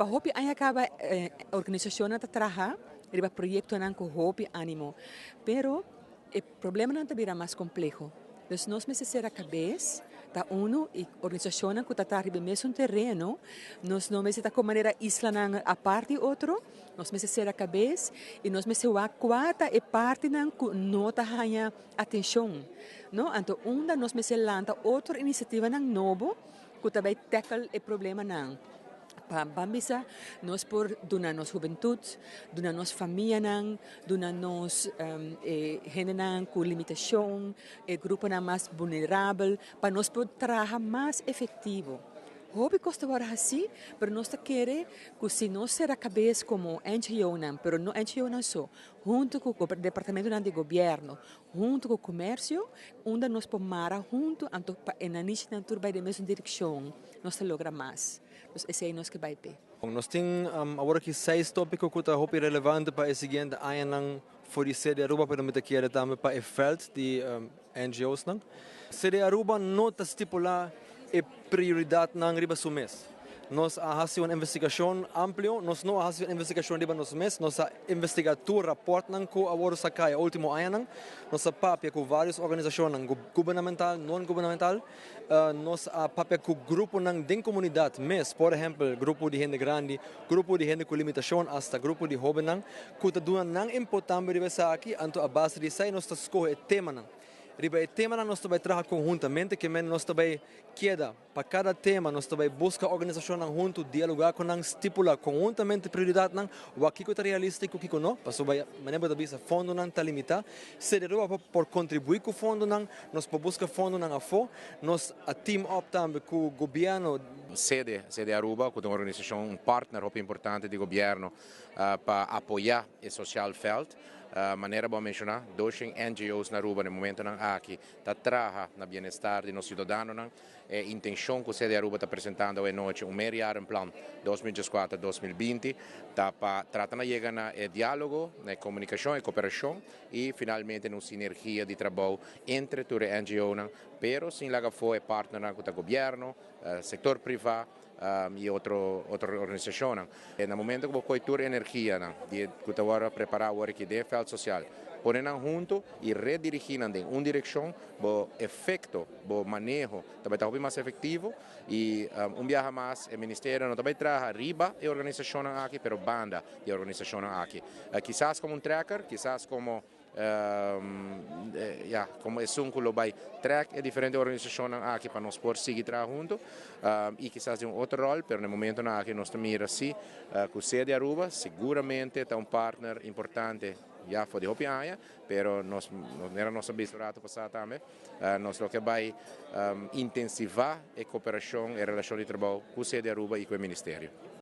para hopi anya acaba organização na trabalhar, riba projeto nan ko hopi animo. Pero o problema não também é mais complexo. Então nós precisamos a cabeça da ONU e organização que está arriba mesmo terreno, nós não precisamos de maneira isla a parte outro, nós precisamos a cabeça e nós precisamos a quarta e parte não nota ganha atenção, não? Então nós precisamos lançar outra iniciativa não novo que também tackle o problema não. Bambisa, nós por dona nos juventude, dona nos família nang, dona nos gente nang com limitação, grupo nang mais vulnerável, para nós por trabalhar mais efetivo. Hobby custa agora assim, mas nós queremos que se nós ser a cabeça como NGO não, pero não NGO não só, junto com o departamento de governo, junto com o comércio, onde nós podemos junto, então na niche natura vai da mesma direção, nós logra mais. Então esse é nós que vai ter. Nós temos agora aqui 6 tópicos que são relevantes para o seguinte ano for die sede Aruba, pero me quer também para o feld de NGOs não. Sede Aruba não estipula a prioridade na riba do mês. Nós fazemos uma investigação ampla, nós não fazemos uma investigação riba no mês, nós investigamos o rapport não que agora saca o último ano, nós papia com várias organizações governamental, não governamental, nós papia com grupo não de comunidade, mas por exemplo grupo de gente grande, grupo de gente com limitação, até grupo de jovens não, que está não importante riba aqui, então a base disso nós escolhe tema não. Riba o tema nós também trabalhamos conjuntamente, que nós também queda para cada tema nós também busca a organização junto, dialogar com nós, estipular conjuntamente prioridade não, o aqui que é realístico, o que não, para sobre maneira de vista fundo não está limitado, se derruba por contribuir com o fundo não, nós por buscar fundo não a fo, nós a team up também com o governo. Sede Aruba, que é uma organização, um partner importante do governo para apoiar o social felt. Maneira bom mencionar, 2 NGOs na Aruba no momento não aqui tá trabalha na bem-estar de nossos cidadãos não é intenção que o Sede Aruba está apresentando hoje noite meio plano 2014-2020 tá para tratar de chegar na diálogo, na comunicação e cooperação e finalmente na sinergia de trabalho entre todas as NGOs não, pero sem lá foi partner com o governo, setor privado e outra organização. No momento que você tem energia, que você vai preparar o que é feld social, põe junto e redirigir em uma direção, o efeito, o manejo também está mais efetivo e viaja mais, o Ministério também traz arriba a organização aqui, pero banda de organização aqui. Quizás como tracker, quizás como como es un global track é diferente organização aqui para nós poder seguir trabalhando e quizás de outro rol, pero no momento aqui nós mira assim com o Sede Aruba seguramente é um partner importante já foi de Hopiaia, pero nós era nosso bisrato passado também nós lo que vai intensivar a cooperação e relação de trabalho com o Sede Aruba e com o Ministério.